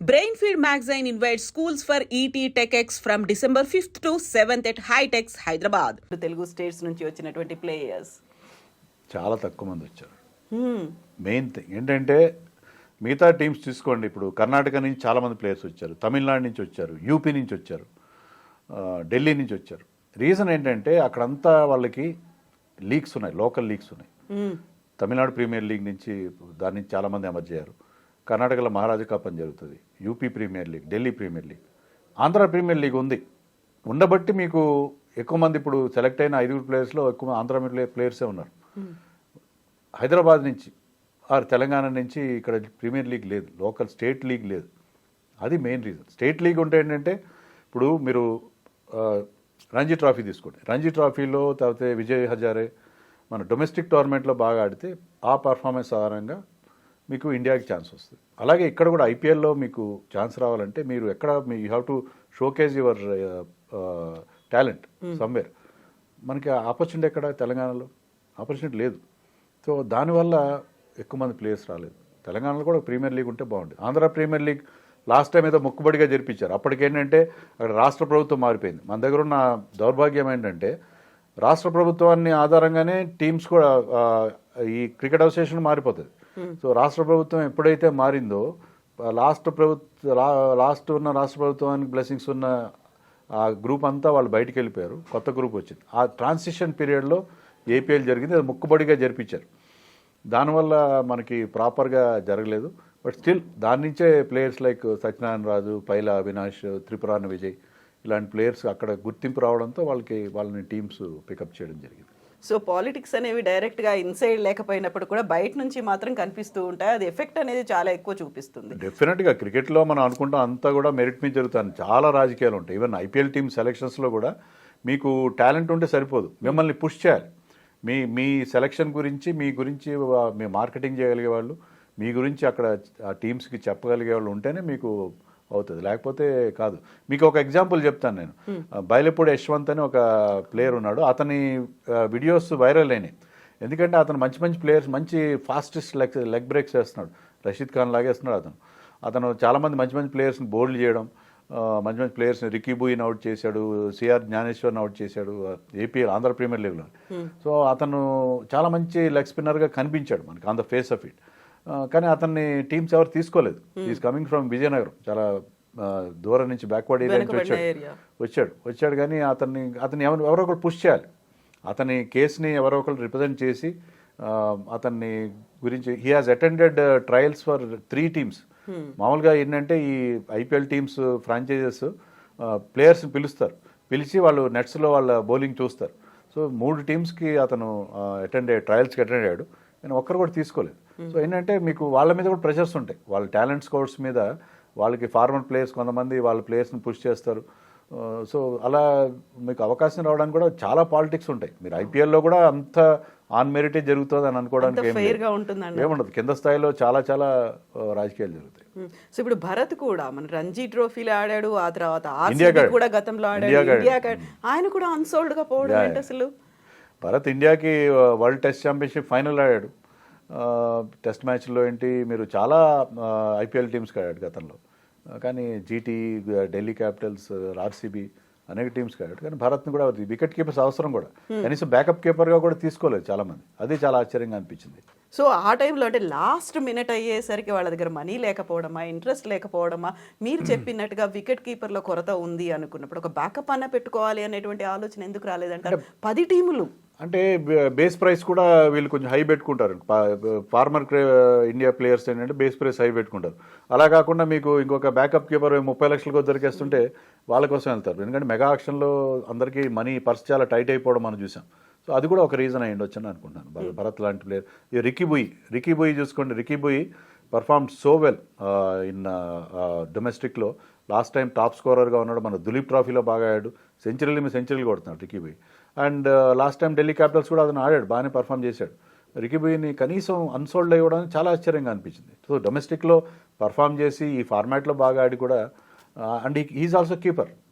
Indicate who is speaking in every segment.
Speaker 1: Brainfeed magazine invites schools for ET TechX from December 5th to 7th at Hightex, Hyderabad. Telugu states నుంచి వచ్చినటువంటి players
Speaker 2: చాలా తక్కువ మంది వచ్చారు. మెయిన్ థింగ్ ఏంటంటే మిగతా టీమ్స్ తీసుకోండి, ఇప్పుడు కర్ణాటక నుంచి చాలామంది ప్లేయర్స్ వచ్చారు, తమిళనాడు నుంచి వచ్చారు, యూపీ నుంచి వచ్చారు, ఢిల్లీ నుంచి వచ్చారు. రీజన్ ఏంటంటే అక్కడంతా వాళ్ళకి లీగ్స్ ఉన్నాయి, లోకల్ లీగ్స్ ఉన్నాయి. తమిళనాడు ప్రీమియర్ లీగ్ నుంచి దాని నుంచి చాలామంది ఎమర్జ్ అయ్యారు. కర్ణాటకలో మహారాజా కప్ అని జరుగుతుంది, UP premier league, Delhi premier league, Andhra premier league ఉంది. ఉండబట్టి మీకు ఎక్కువ మంది ఇప్పుడు సెలెక్ట్ అయిన 5 ప్లేయర్స్లో ఎక్కువ ఆంధ్ర ప్లేయర్సే ఉన్నారు. హైదరాబాద్ నుంచి ఆర్ తెలంగాణ నుంచి ఇక్కడ ప్రీమియర్ లీగ్ లేదు, లోకల్ స్టేట్ లీగ్ లేదు. అది మెయిన్ రీజన్. స్టేట్ లీగ్ ఉంటే ఏంటంటే ఇప్పుడు మీరు రంజీ ట్రాఫీ తీసుకోండి, రంజీ ట్రాఫీలో తర్వాత విజయ్ హజారే మన డొమెస్టిక్ టోర్నమెంట్లో బాగా ఆడితే ఆ పర్ఫార్మెన్స్ ఆధారంగా మీకు ఇండియాకి ఛాన్స్ వస్తుంది. అలాగే ఇక్కడ కూడా ఐపీఎల్లో మీకు ఛాన్స్ రావాలంటే మీరు ఎక్కడ you have to showcase your talent somewhere. మనకి ఆపర్చునిటీ ఎక్కడ తెలంగాణలో ఆపర్చునిటీ లేదు. సో దానివల్ల ఎక్కువ మంది ప్లేయర్స్ రాలేదు. తెలంగాణలో కూడా ప్రీమియర్ లీగ్ ఉంటే బాగుంటుంది. Andhra premier league last time ఏదో మొక్కుబడిగా జరిపించారు. అప్పటికేంటంటే అక్కడ రాష్ట్ర ప్రభుత్వం మారిపోయింది. మన దగ్గర ఉన్న దౌర్భాగ్యం ఏంటంటే రాష్ట్ర ప్రభుత్వాన్ని ఆధారంగానే టీమ్స్ కూడా ఈ క్రికెట్ అసోసియేషన్ మారిపోతుంది. సో రాష్ట్ర ప్రభుత్వం ఎప్పుడైతే మారిందో లాస్ట్ ఉన్న రాష్ట్ర ప్రభుత్వానికి బ్లెస్సింగ్స్ ఉన్న ఆ గ్రూప్ అంతా వాళ్ళు బయటికి వెళ్ళిపోయారు, కొత్త గ్రూప్ వచ్చింది. ఆ ట్రాన్సిషన్ పీరియడ్లో ఏపీఎల్ జరిగింది, అది మొక్కుబడిగా జరిపించారు. దానివల్ల మనకి ప్రాపర్గా జరగలేదు. బట్ స్టిల్ దాని నుంచే ప్లేయర్స్ లైక్ సత్యనారాయణ రాజు, పైలా అవినాష్, త్రిపురాన విజయ్ ఇలాంటి ప్లేయర్స్ అక్కడ గుర్తింపు రావడంతో వాళ్ళని టీమ్స్ పికప్ చేయడం జరిగింది.
Speaker 1: సో పాలిటిక్స్ అనేవి డైరెక్ట్గా ఇన్సైడ్ లేకపోయినప్పుడు కూడా బయట నుంచి మాత్రం కనిపిస్తూ ఉంటాయి. అది ఎఫెక్ట్ అనేది చాలా ఎక్కువ చూపిస్తుంది.
Speaker 2: డెఫినెట్గా క్రికెట్లో మనం అనుకుంటాం అంతా కూడా మెరిట్ మీద జరుగుతుంది. చాలా రాజకీయాలు ఉంటాయి. ఈవెన్ ఐపీఎల్ టీమ్ సెలక్షన్స్లో కూడా మీకు టాలెంట్ ఉంటే సరిపోదు, మిమ్మల్ని పుష్ చేయాలి. మీ సెలక్షన్ గురించి మీ మార్కెటింగ్ చేయగలిగే వాళ్ళు, మీ గురించి అక్కడ ఆ టీమ్స్కి చెప్పగలిగే వాళ్ళు ఉంటేనే మీకు అవుతుంది, లేకపోతే కాదు. మీకు ఒక ఎగ్జాంపుల్ చెప్తాను నేను. బైలపూడి యశ్వంత్ అని ఒక ప్లేయర్ ఉన్నాడు. అతని వీడియోస్ వైరల్ అయినాయి. ఎందుకంటే అతను మంచి ప్లేయర్స్, మంచి ఫాస్టెస్ట్ లెగ్ బ్రేక్స్ వేస్తున్నాడు, రషీద్ ఖాన్ లాగేస్తున్నాడు. అతను చాలామంది మంచి ప్లేయర్స్ని బౌల్డ్ చేయడం, మంచి ప్లేయర్స్ని రికీ బూయిని అవుట్ చేశాడు, సిఆర్ జ్ఞానేశ్వర్ని అవుట్ చేశాడు ఏపీఎల్ ఆంధ్ర ప్రీమియర్ లీగ్లో. సో అతను చాలా మంచి లెగ్ స్పిన్నర్గా కనిపించాడు మనకి on the face of it. కానీ అతన్ని టీమ్స్ ఎవరు తీసుకోలేదు. ఈజ్ కమింగ్ ఫ్రమ్ విజయనగరం, చాలా దూరం నుంచి బ్యాక్వర్డ్ ఏరియా నుంచి వచ్చాడు. కానీ అతన్ని ఎవరో ఒకరు పుష్ చేయాలి. అతని కేసుని ఎవరో ఒకరు రిప్రజెంట్ చేసి అతన్ని గురించి he has attended trials for 3 teams. మామూలుగా ఏంటంటే ఈ ఐపీఎల్ టీమ్స్ ఫ్రాంచైజెస్ ప్లేయర్స్ని పిలిచి వాళ్ళు నెట్స్లో వాళ్ళ బౌలింగ్ చూస్తారు. సో 3 టీమ్స్కి అతను ట్రయల్స్కి అటెండ్ అయ్యాడు, కానీ ఒక్కరు కూడా తీసుకోలేదు. సో ఏంటంటే మీకు వాళ్ళ మీద కూడా ప్రెషర్స్ ఉంటాయి. వాళ్ళ టాలెంట్ స్కౌట్స్ మీద వాళ్ళకి ఫార్మర్ ప్లేయర్స్ కొంతమంది వాళ్ళ ప్లేయర్స్ని పుష్ చేస్తారు. సో అలా మీకు అవకాశం రావడానికి కూడా చాలా పాలిటిక్స్ ఉంటాయి. మీరు ఐపీఎల్లో కూడా అంత ఆన్ మెరిటే జరుగుతుంది అని అనుకోవడానికి ఏముండదు. కింద స్థాయిలో చాలా రాజకీయాలు జరుగుతాయి.
Speaker 1: సో ఇప్పుడు భరత్ కూడా మన రంజీ ట్రోఫీలో ఆడాడు, ఆ తర్వాత ఆర్సీబీ కూడా గతంలో ఆడాడు, ఆయన కూడా అన్సోల్డ్ గా పోవడం ఏంటి అసలు?
Speaker 2: భరత్ ఇండియాకి వరల్డ్ టెస్ట్ ఛాంపియన్షిప్ ఫైనల్ ఆడాడు. టెస్ట్ మ్యాచ్లో ఏంటి మీరు చాలా ఐపీఎల్ టీమ్స్కి ఆడాడు గతంలో. కానీ జీటీ, ఢిల్లీ క్యాపిటల్స్, ఆర్సీబీ అనేక టీమ్స్కి ఆడాడు. కానీ భారత్ని కూడా వికెట్ కీపర్స్ అవసరం కూడా, కనీసం బ్యాకప్ కీపర్గా కూడా తీసుకోలేదు చాలామంది. అది చాలా ఆశ్చర్యంగా అనిపించింది.
Speaker 1: సో ఆ టైంలో అంటే లాస్ట్ మినిట్ అయ్యేసరికి వాళ్ళ దగ్గర మనీ లేకపోవడమా, ఇంట్రెస్ట్ లేకపోవడమా, మీరు చెప్పినట్టుగా వికెట్ కీపర్లో కొరత ఉంది అనుకున్నప్పుడు ఒక బ్యాకప్ అన్న పెట్టుకోవాలి అనేటువంటి ఆలోచన ఎందుకు రాలేదంటారు? 10 టీములు
Speaker 2: అంటే బేస్ ప్రైస్ కూడా వీళ్ళు కొంచెం హై పెట్టుకుంటారు. ఫార్మర్ ఇండియా ప్లేయర్స్ ఏంటంటే బేస్ ప్రైస్ హై పెట్టుకుంటారు. అలా కాకుండా మీకు ఇంకొక బ్యాకప్ కీపర్ 30 లక్షలకు దొరికేస్తుంటే వాళ్ళ కోసం వెళ్తారు. ఎందుకంటే మెగా ఆక్షన్లో అందరికీ మనీ పర్స్ చాలా టైట్ అయిపోవడం మనం చూసాం. సో అది కూడా ఒక రీజన్ అయ్యి ఉండొచ్చు అని అనుకుంటున్నాను. భరత్ లాంటి ప్లేయర్, రికీ బూయి చూసుకోండి. Ricky Bhui perform so well in డొమెస్టిక్లో. లాస్ట్ టైం టాప్ స్కోరర్గా ఉన్నాడు, మన దులీప్ ట్రాఫీలో బాగా ఆడాడు, సెంచరీలు కొడుతున్నాడు Ricky Bhui. And last time Delhi Capitals కూడా అతను ఆడాడు, బాగానే పర్ఫామ్ చేశాడు. రికీ బూయిని కనీసం అన్సోల్డ్ అయ్యడానికి చాలా ఆశ్చర్యంగా అనిపించింది. సో డొమెస్టిక్లో పర్ఫామ్ చేసి ఈ ఫార్మాట్లో బాగా ఆడి కూడా, అండ్ హీఈస్ ఆల్సో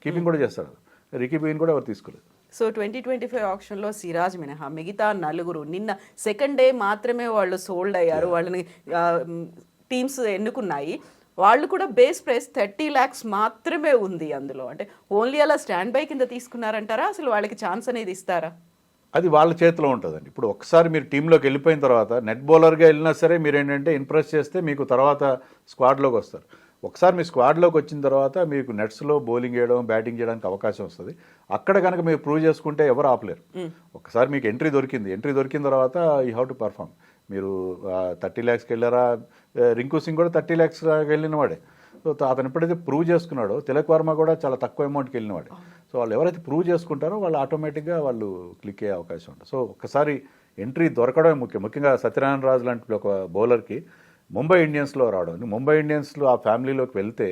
Speaker 2: కీపింగ్ కూడా చేస్తాడు. రికీ బూయిని కూడా ఎవరు తీసుకోలేదు.
Speaker 1: సో 2025 ఆప్షన్లో సిరాజ్ మినహా మిగతా 4 నిన్న సెకండ్ డే మాత్రమే వాళ్ళు సోల్డ్ అయ్యారు, వాళ్ళని టీమ్స్ ఎన్నుకున్నాయి. వాళ్ళు కూడా బేస్ ప్రైస్ 30 lakhs మాత్రమే ఉంది అందులో. అంటే ఓన్లీ అలా స్టాండ్ బై కింద తీసుకున్నారంటారా, అసలు వాళ్ళకి ఛాన్స్ అనేది ఇస్తారా?
Speaker 2: అది వాళ్ళ చేతిలో ఉంటుందండి. ఇప్పుడు ఒకసారి మీరు టీంలోకి వెళ్ళిపోయిన తర్వాత నెట్ బౌలర్గా వెళ్ళినా సరే మీరు ఏంటంటే ఇంప్రెస్ చేస్తే మీకు తర్వాత స్క్వాడ్లోకి వస్తారు. ఒకసారి మీ స్క్వాడ్లోకి వచ్చిన తర్వాత మీకు నెట్స్లో బౌలింగ్ చేయడం, బ్యాటింగ్ చేయడానికి అవకాశం వస్తుంది. అక్కడ కనుక మీరు ప్రూవ్ చేసుకుంటే ఎవరు ఆపలేరు. ఒకసారి మీకు ఎంట్రీ దొరికిన తర్వాత యూ హ్యావ్ టు పర్ఫామ్. మీరు 30 lakhsకి వెళ్ళారా, రింకు సింగ్ కూడా 30 lakhs వెళ్ళిన వాడే. సో అతను ఎప్పుడైతే ప్రూవ్ చేసుకున్నాడో, తిలక్ వర్మ కూడా చాలా తక్కువ అమౌంట్కి వెళ్ళినవాడే. సో వాళ్ళు ఎవరైతే ప్రూవ్ చేసుకుంటారో వాళ్ళు ఆటోమేటిక్గా వాళ్ళు క్లిక్ అయ్యే అవకాశం ఉంటుంది. సో ఒక్కసారి ఎంట్రీ దొరకడమే ముఖ్యంగా సత్యనారాయణ రాజు లాంటి ఒక బౌలర్కి ముంబై ఇండియన్స్లో రావడం. ముంబై ఇండియన్స్లో ఆ ఫ్యామిలీలోకి వెళ్తే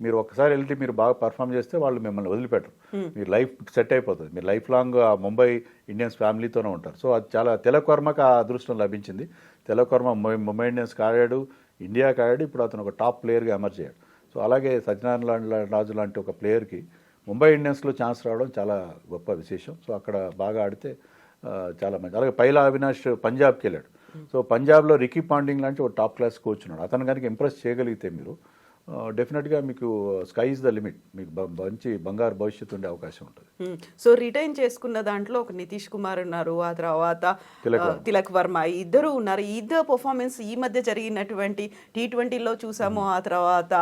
Speaker 2: మీరు ఒక్కసారి వెళ్తే మీరు బాగా పర్ఫామ్ చేస్తే వాళ్ళు మిమ్మల్ని వదిలిపెట్టరు. మీరు లైఫ్ సెట్ అయిపోతుంది. మీరు లైఫ్ లాంగ్ ఆ ముంబై ఇండియన్స్ ఫ్యామిలీతోనే ఉంటారు. సో అది చాలా తిలక్ వర్మకి ఆ అదృష్టం లభించింది. తిలక్ వర్మ ముంబై ఇండియన్స్కి ఆడాడు, ఇండియాకి ఆడాడు. ఇప్పుడు అతను ఒక టాప్ ప్లేయర్గా ఎమర్జ్ అయ్యాడు. సో అలాగే సత్యనారాయణ రాజు లాంటి ఒక ప్లేయర్కి ముంబై ఇండియన్స్లో ఛాన్స్ రావడం చాలా గొప్ప విశేషం. సో అక్కడ బాగా ఆడితే చాలా మంచి. అలాగే పైలా అవినాష్ పంజాబ్కి వెళ్ళాడు. సో పంజాబ్లో రికీ పాండింగ్ లాంటి ఒక టాప్ క్లాస్ కోచ్ ఉన్నాడు. అతను కనుక ఇంప్రెస్ చేయగలిగితే మీరు డెఫినెట్గా మీకు స్కై ఇస్ ద లిమిట్, మీకు మంచి బంగారు భవిష్యత్తు ఉండే అవకాశం ఉంటుంది.
Speaker 1: సో రిటైన్ చేసుకున్న దాంట్లో ఒక నితీష్ కుమార్ ఉన్నారు, ఆ తర్వాత తిలక్ వర్మ, ఇద్దరు ఉన్నారు. ఇద్దరు పర్ఫార్మెన్స్ ఈ మధ్య జరిగినటువంటి T20లో చూసాము, ఆ తర్వాత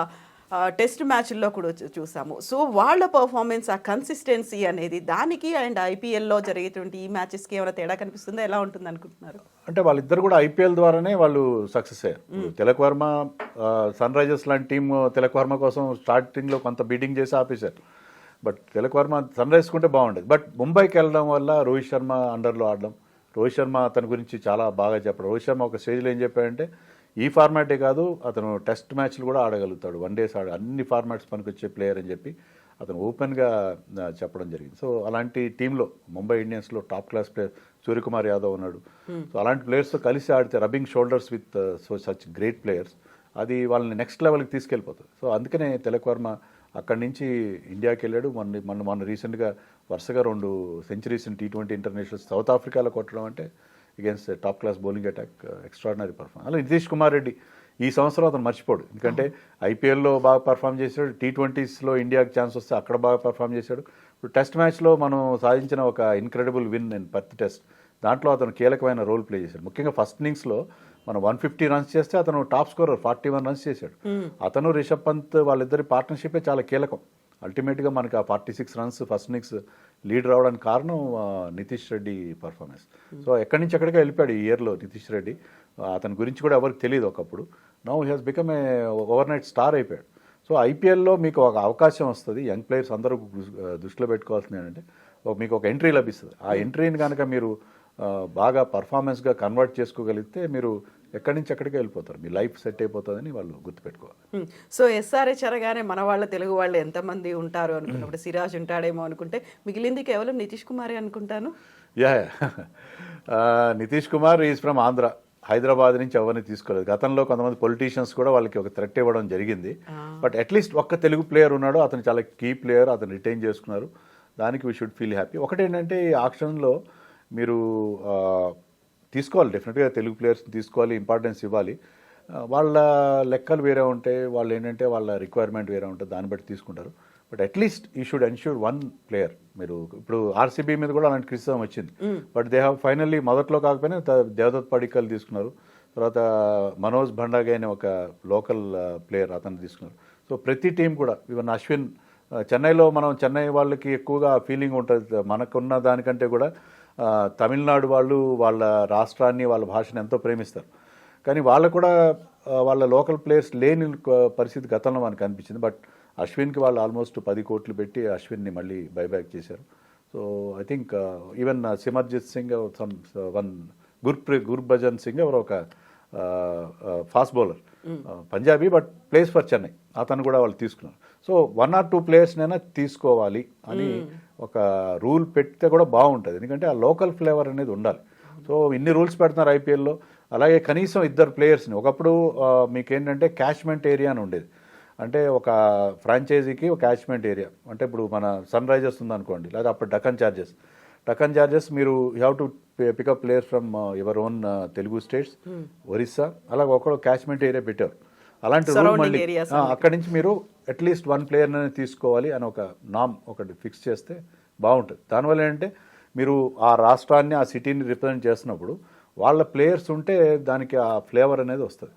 Speaker 1: టెస్ట్ మ్యాచ్ల్లో కూడా చూసాము. సో వాళ్ళ పర్ఫార్మెన్స్, ఆ కన్సిస్టెన్సీ అనేది దానికి అండ్ ఐపీఎల్లో జరిగేటువంటి ఈ మ్యాచెస్కి ఏమైనా తేడా కనిపిస్తుందా, ఎలా ఉంటుంది అనుకుంటున్నారు?
Speaker 2: అంటే వాళ్ళిద్దరు కూడా ఐపీఎల్ ద్వారానే వాళ్ళు సక్సెస్ అయ్యారు. తిలక్ వర్మ సన్ రైజర్స్ లాంటి టీం తిలక్ వర్మ కోసం స్టార్టింగ్లో కొంత బీటింగ్ చేసి ఆపేశారు. But Tilak Varma Sunrisers కుంటే బాగుండేది. బట్ ముంబైకి వెళ్ళడం వల్ల రోహిత్ శర్మ అండర్లో ఆడడం, రోహిత్ శర్మ అతని గురించి చాలా బాగా చెప్పడం. రోహిత్ శర్మ ఒక స్టేజ్లో ఏం చెప్పాడంటే ఈ ఫార్మాటే కాదు, అతను టెస్ట్ మ్యాచ్లు కూడా ఆడగలుగుతాడు, వన్ డేస్ అన్ని ఫార్మాట్స్ పనికొచ్చే ప్లేయర్ అని చెప్పి అతను ఓపెన్గా చెప్పడం జరిగింది. సో అలాంటి టీంలో ముంబై ఇండియన్స్లో top class player Suryakumar Yadav ఉన్నాడు. సో అలాంటి ప్లేయర్స్తో కలిసి ఆడితే rubbing shoulders with such great players, అది వాళ్ళని నెక్స్ట్ లెవెల్కి తీసుకెళ్ళిపోతుంది. సో అందుకనే తిలక్ వర్మ అక్కడి నుంచి ఇండియాకి వెళ్ళాడు. మొన్న రీసెంట్గా వరుసగా 2 సెంచరీస్ T20 ఇంటర్నేషనల్ సౌత్ ఆఫ్రికాలో కొట్టడం అంటే against top class bowling attack, extraordinary performance. అలా నితీష్ కుమార్ రెడ్డి ఈ సంవత్సరం అతను మర్చిపోడు. ఎందుకంటే ఐపీఎల్లో బాగా పర్ఫామ్ చేశాడు, T20sలో ఇండియాకి ఛాన్స్ వస్తే అక్కడ బాగా పర్ఫామ్ చేశాడు. ఇప్పుడు టెస్ట్ మ్యాచ్లో మనం సాధించిన ఒక incredible win in Perth test, దాంట్లో అతను కీలకమైన రోల్ ప్లే చేశాడు. ముఖ్యంగా ఫస్ట్ ఇన్నింగ్స్లో మనం 150 runs చేస్తే అతను టాప్ స్కోరర్ 41 runs చేశాడు. అతను రిషబ్ పంత్ వాళ్ళిద్దరి పార్ట్నర్షిపే చాలా కీలకం. అల్టిమేట్గా మనకి ఆ 46 runs ఫస్ట్ ఇన్నింగ్స్ లీడ్ రావడానికి కారణం నితీష్ రెడ్డి పర్ఫార్మెన్స్. సో ఎక్కడి నుంచి ఎక్కడికి వెళ్ళిపోయాడు ఈ ఇయర్లో నితీష్ రెడ్డి. అతని గురించి కూడా ఎవరికి తెలియదు ఒకప్పుడు. Now he has become a over night star అయిపోయాడు. సో ఐపీఎల్లో మీకు ఒక అవకాశం వస్తుంది. యంగ్ ప్లేయర్స్ అందరూ దృష్టిలో పెట్టుకోవాల్సింది ఏంటంటే మీకు ఒక ఎంట్రీ లభిస్తుంది. ఆ ఎంట్రీని కనుక మీరు బాగా పర్ఫార్మెన్స్గా కన్వర్ట్ చేసుకోగలిగితే మీరు ఎక్కడి నుంచి ఎక్కడికి వెళ్ళిపోతారు, మీ లైఫ్ సెట్ అయిపోతుందని వాళ్ళు గుర్తుపెట్టుకోవాలి.
Speaker 1: సో ఎస్ఆర్హెచ్ అనగానే మన వాళ్ళ తెలుగు వాళ్ళు ఎంతమంది ఉంటారు అనుకున్నప్పుడు సిరాజ్ ఉంటాడేమో అనుకుంటే మిగిలింది కేవలం నితీష్ కుమారే అనుకుంటాను.
Speaker 2: నితీష్ కుమార్ ఈజ్ ఫ్రమ్ ఆంధ్ర, హైదరాబాద్ నుంచి ఎవరిని తీసుకోలేదు. గతంలో కొంతమంది పొలిటీషియన్స్ కూడా వాళ్ళకి ఒక థ్రెట్ ఇవ్వడం జరిగింది. బట్ అట్లీస్ట్ ఒక్క తెలుగు ప్లేయర్ ఉన్నాడు, అతను చాలా కీ ప్లేయర్, అతను రిటైన్ చేసుకున్నారు. దానికి వీ షుడ్ ఫీల్ హ్యాపీ. ఒకటేంటంటే ఈ ఆక్షన్లో మీరు తీసుకోవాలి, డెఫినెట్గా తెలుగు ప్లేయర్స్ని తీసుకోవాలి, ఇంపార్టెన్స్ ఇవ్వాలి. వాళ్ళ లెక్కలు వేరే ఉంటాయి, వాళ్ళు ఏంటంటే వాళ్ళ రిక్వైర్మెంట్ వేరే ఉంటుంది, దాన్ని బట్టి తీసుకుంటారు. But at least you should ensure 1 player. మీరు ఇప్పుడు ఆర్సీబీ మీద కూడా అలాంటి క్రిటిసిజం వచ్చింది. బట్ దే హ్యావ్ ఫైనల్లీ మొదట్లో కాకపోయినా దేవదత్ పడిక్కల్ తీసుకున్నారు, తర్వాత మనోజ్ భండాగే అనే ఒక లోకల్ ప్లేయర్ అతను తీసుకున్నారు. సో ప్రతి టీం కూడా ఈవెన్ అశ్విన్, చెన్నైలో మనం చెన్నై వాళ్ళకి ఎక్కువగా ఫీలింగ్ ఉంటుంది, మనకున్న దానికంటే కూడా తమిళనాడు వాళ్ళు వాళ్ళ రాష్ట్రాన్ని వాళ్ళ భాషను ఎంతో ప్రేమిస్తారు. కానీ వాళ్ళకు కూడా వాళ్ళ లోకల్ ప్లేయర్స్ లేని పరిస్థితి గతంలో మనకు అనిపించింది. బట్ అశ్విన్కి వాళ్ళు ఆల్మోస్ట్ 10 కోట్లు పెట్టి అశ్విన్ని మళ్ళీ బైబ్యాక్ చేశారు. So I think even Simarjeet Singh, Gurbhajan Singh ఎవరో ఒక fast bowler, Punjabi but plays for Chennai, అతను కూడా వాళ్ళు తీసుకున్నారు. సో 1 or 2 players తీసుకోవాలి అని ఒక రూల్ పెడితే కూడా బాగుంటుంది. ఎందుకంటే ఆ లోకల్ ఫ్లేవర్ అనేది ఉండాలి. సో ఇన్ని రూల్స్ పెడుతున్నారు ఐపీఎల్లో. అలాగే కనీసం 2 players-ని ఒకప్పుడు మీకేంటంటే క్యాచ్మెంట్ ఏరియా అని ఉండేది. అంటే ఒక ఫ్రాంచైజీకి ఒక క్యాచ్మెంట్ ఏరియా, అంటే ఇప్పుడు మన సన్ రైజర్స్ ఉందనుకోండి, లేదా అప్పుడు డక్కన్ చార్జెస్ మీరు you have to pick up players from your own Telugu states, Orissa, అలాగే ఒక క్యాచ్మెంట్ ఏరియా పెట్టారు. అలాంటి రూల్
Speaker 1: Surrounding
Speaker 2: మళ్ళీ
Speaker 1: areas
Speaker 2: అక్కడి నుంచి మీరు అట్లీస్ట్ 1 ప్లేయర్ అనేది తీసుకోవాలి అని ఒక నామ్ ఒకటి ఫిక్స్ చేస్తే బాగుంటుంది. దానివల్ల ఏంటంటే మీరు ఆ రాష్ట్రాన్ని ఆ సిటీని రిప్రజెంట్ చేస్తున్నప్పుడు వాళ్ళ ప్లేయర్స్ ఉంటే దానికి ఆ ఫ్లేవర్ అనేది వస్తుంది.